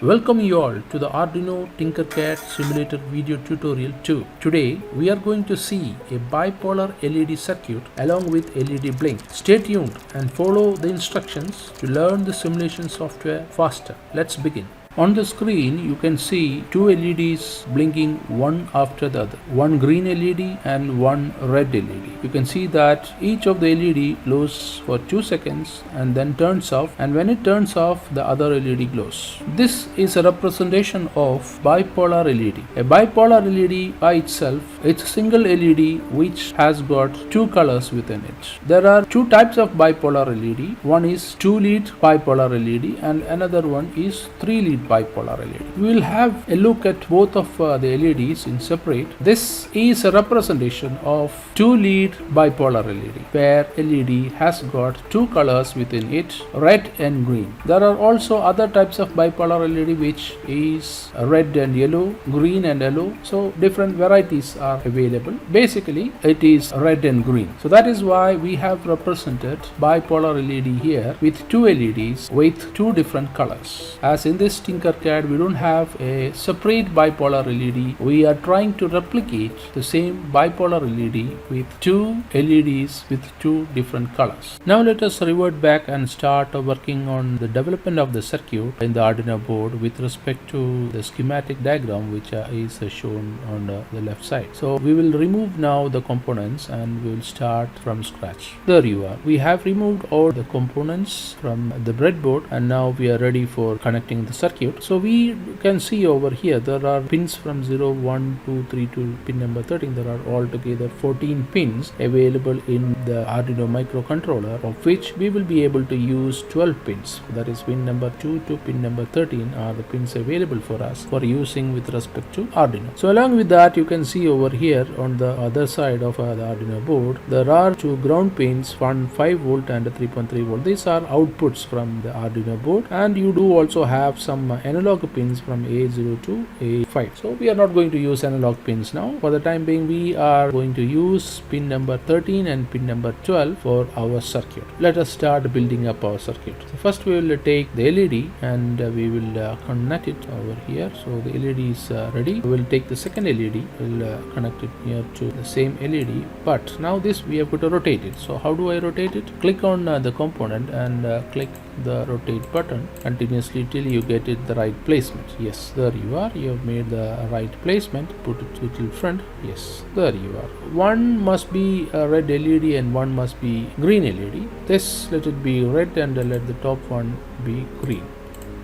Welcome you all to the Arduino Tinkercad simulator video tutorial 2. Today we are going to see a bipolar LED circuit along with LED blink. Stay tuned and follow the instructions to learn the simulation software faster. Let's begin. On the screen you can see two LEDs blinking one after the other. One green LED and one red LED. You can see that each of the LED glows for 2 seconds and then turns off, and when it turns off the other LED glows. This is a representation of bipolar LED. A bipolar LED by itself, it's a single LED which has got two colors within it. There are two types of bipolar LED. One is 2-lead bipolar LED and another one is 3-lead bipolar LED. We will have a look at both of the LEDs in separate. This is a representation of 2-lead bipolar LED, where LED has got two colors within it, red and green. There are also other types of bipolar LED which is red and yellow, green and yellow. So different varieties are available. Basically it is red and green. So that is why we have represented bipolar LED here with two LEDs with two different colors. As in this Tinkercad we don't have a separate bipolar LED. We are trying to replicate the same bipolar LED with two LEDs with two different colors. Now let us revert back and start working on the development of the circuit in the Arduino board with respect to the schematic diagram which is shown on the left side. So we will remove now the components and we will start from scratch. There you are. We have removed all the components from the breadboard and now we are ready for connecting the circuit. So we can see over here there are pins from 0, 1, 2, 3 to pin number 13. There are altogether 14 pins available in the Arduino microcontroller, of which we will be able to use 12 pins. That is pin number 2 to pin number 13 are the pins available for us for using with respect to Arduino. So along with that you can see over here on the other side of the Arduino board there are two ground pins, one 5 volt and a 3.3 volt. These are outputs from the Arduino board, and you do also have some analog pins from A0 to A5. So we are not going to use analog pins now. For the time being we are going to use pin number 13 and pin number 12 for our circuit. Let us start building up our circuit. So first we will take the LED and we will connect it over here. So the LED is ready. We will take the second LED, we will connect it here to the same LED, but now this we have to rotate it. So how do I rotate it? Click on the component and click the rotate button continuously till you get it the right placement. Yes, there you are. You have made the right placement. Put it little front. Yes, there you are. One must be a red LED and one must be green LED. This let it be red and let the top one be green.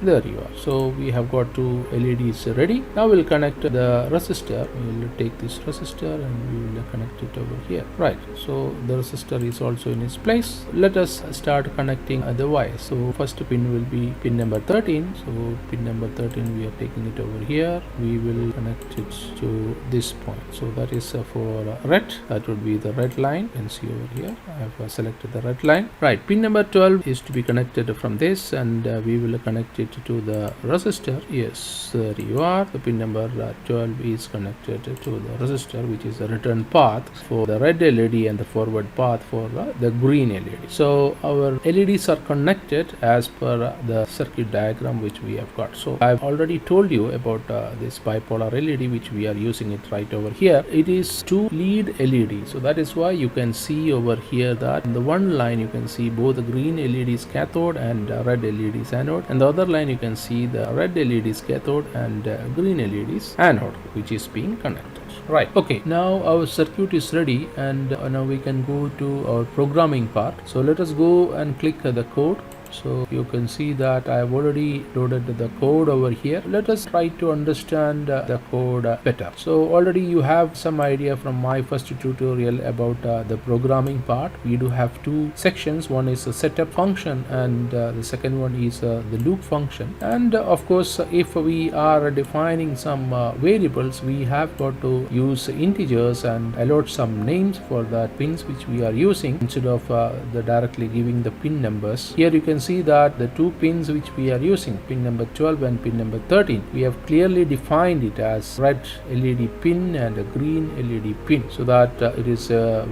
There you are. So we have got two LEDs ready. Now we'll connect the resistor. We will take this resistor and we will connect it over here. Right. So the resistor is also in its place. Let us start connecting the wires. So first pin will be pin number 13. So pin number 13 we are taking it over here. We will connect it to this point. So that is for red. That would be the red line. You can see over here. I have selected the red line. Right. Pin number 12 is to be connected from this, and we will connect it to the resistor. Yes, there you are. The pin number 12 is connected to the resistor, which is the return path for the red LED and the forward path for the green LED. So our LEDs are connected as per the circuit diagram which we have got. So I've already told you about this bipolar LED which we are using it right over here. It is 2-lead LED. So that is why you can see over here that in the one line you can see both the green LEDs cathode and red LEDs anode, and the other line you can see the red LEDs cathode and green LEDs anode, which is being connected. Right. Okay. Now our circuit is ready, and now we can go to our programming part. So let us go and click the code. So you can see that I have already loaded the code over here. Let us try to understand the code better. So already you have some idea from my first tutorial about the programming part. We do have two sections. One is a setup function and the second one is the loop function. And of course if we are defining some variables, we have got to use integers and allot some names for the pins which we are using instead of the directly giving the pin numbers. Here you can can see that the two pins which we are using, pin number 12 and pin number 13, we have clearly defined it as red LED pin and a green LED pin, so that it is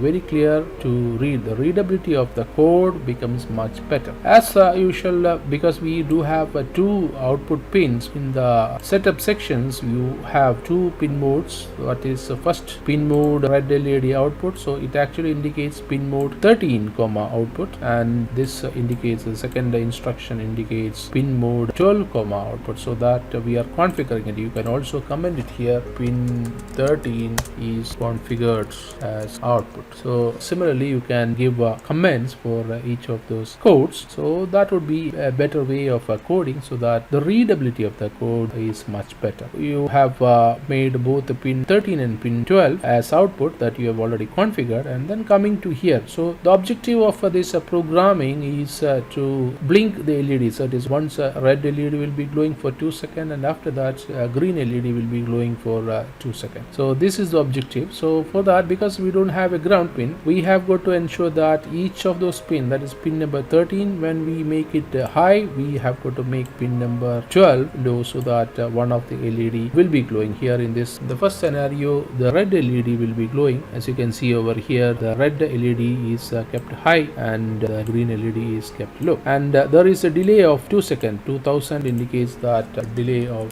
very clear to read. The readability of the code becomes much better. As usual, because we do have two output pins in the setup sections, you have two pin modes. What is the first pin mode, red LED output, so it actually indicates pin mode 13 comma output, and this indicates the second instruction indicates pin mode 12 comma output, so that we are configuring it. You can also comment it here, pin 13 is configured as output. So similarly you can give comments for each of those codes, so that would be a better way of coding, so that the readability of the code is much better. You have made both the pin 13 and pin 12 as output that you have already configured, and then coming to here. So the objective of this programming is to blink the LEDs. That is, once red LED will be glowing for 2 seconds, and after that green LED will be glowing for 2 seconds. So this is the objective. So for that, because we don't have a ground pin, we have got to ensure that each of those pin, that is pin number 13, when we make it high, we have got to make pin number 12 low, so that one of the LED will be glowing. Here in the first scenario, the red LED will be glowing. As you can see over here, the red LED is kept high and the green LED is kept low, and there is a delay of 2 seconds. 2000 indicates that delay of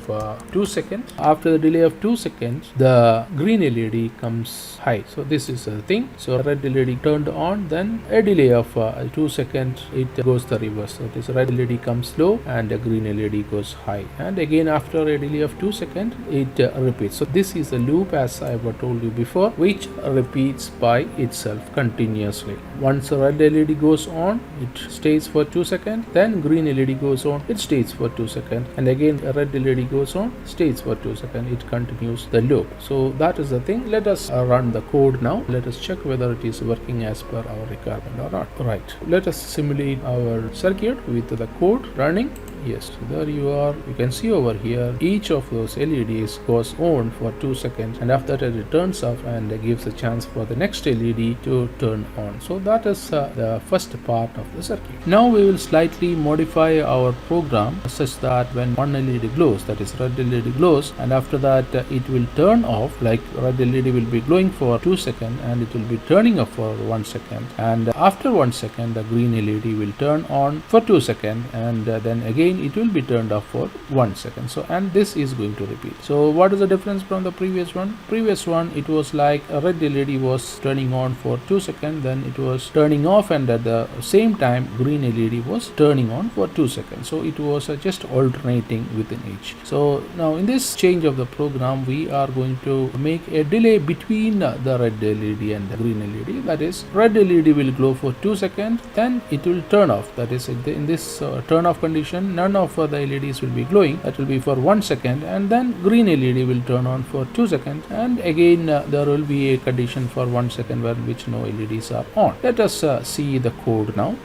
2 seconds. After the delay of 2 seconds, the green LED comes high. So this is the thing. So red LED turned on, then a delay of 2 seconds, it goes the reverse. So this red LED comes low and the green LED goes high, and again after a delay of 2 seconds, it repeats. So this is a loop, as I have told you before, which repeats by itself continuously. Once a red LED goes on, it stays for 2 seconds, then green LED goes on, it stays for 2 seconds, and again a red LED goes on, stays for 2 seconds. It continues the loop. So that is the thing. Let us run the code now. Let us check whether it is working as per our requirement or not. Right, let us simulate our circuit with the code running. Yes, there you are. You can see over here, each of those LEDs goes on for 2 seconds, and after that it turns off and gives a chance for the next LED to turn on. So that is the first part of the circuit. Now we will slightly modify our program such that when one LED glows, that is red LED glows, and after that it will turn off. Like red LED will be glowing for 2 seconds and it will be turning off for 1 second, and after 1 second the green LED will turn on for 2 seconds, and then again it will be turned off for 1 second. So, and this is going to repeat. So what is the difference from the previous one? Previous one, it was like a red LED was turning on for 2 seconds, then it was turning off, and at the same time green LED was turning on for 2 seconds. So it was just alternating within each. So now in this change of the program, we are going to make a delay between the red LED and the green LED. That is, red LED will glow for 2 seconds, then it will turn off. That is, in this turn off condition, none of the LEDs will be glowing. That will be for 1 second, and then green LED will turn on for 2 seconds, and again there will be a condition for 1 second where which no LEDs are on. Let us see the code now.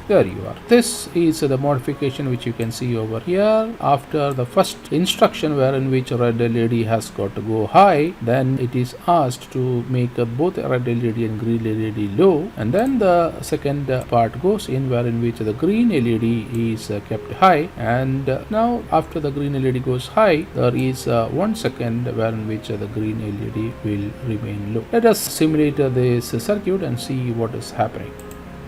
There you are. This is the modification which you can see over here. After the first instruction wherein which red LED has got to go high, then it is asked to make both red LED and green LED low, and then the second part goes in wherein which the green LED is kept high, and now after the green LED goes high, there is 1 second wherein which the green LED will remain low. Let us simulate this circuit and see what is happening.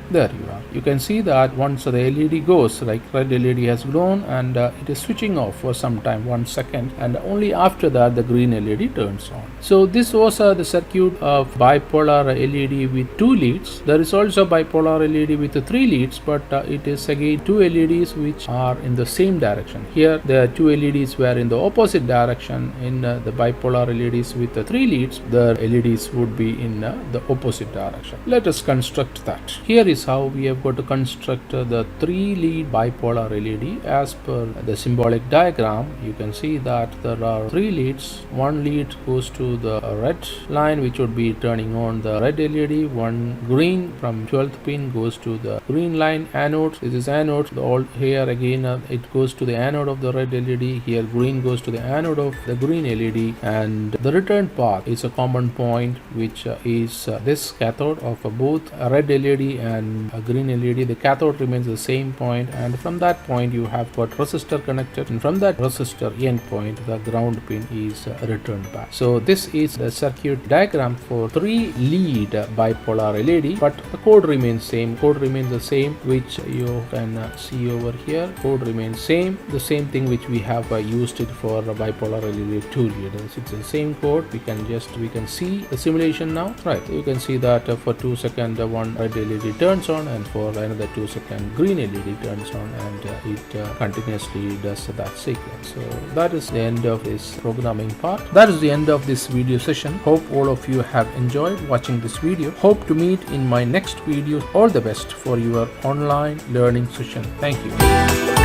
There you are. You can see that once the LED goes, like red LED has grown, and it is switching off for some time, 1 second, and only after that the green LED turns on. So this was the circuit of bipolar LED with 2 leads. There is also bipolar LED with 3 leads, but it is again 2 LEDs which are in the same direction. Here the 2 LEDs were in the opposite direction. In the bipolar LEDs with 3 leads, the LEDs would be in the opposite direction. Let us construct that. Here is how we have got to construct the 3 lead bipolar LED as per the symbolic diagram. You can see that there are 3 leads. 1 lead goes to the red line, which would be turning on the red LED. 1 green from 12th pin goes to the green line anode. This is anode. All here again it goes to the anode of the red LED. Here green goes to the anode of the green LED, and the return path is a common point, which is this cathode of both red LED and and a green LED, the cathode remains the same point, and from that point you have got resistor connected, and from that resistor end point the ground pin is returned back. So this is the circuit diagram for 3 lead bipolar LED, but the code remains same. Code remains the same, which you can see over here. Code remains same, the same thing which we have used it for bipolar LED 2 leaders. It's the same code. We can see the simulation now, right? You can see that for 2 seconds one red LED turns on, and for another 2 seconds green LED turns on, and it continuously does that sequence. So that is the end of this programming part. That is the end of this video session. Hope all of you have enjoyed watching this video. Hope to meet in my next video. All the best for your online learning session. Thank you.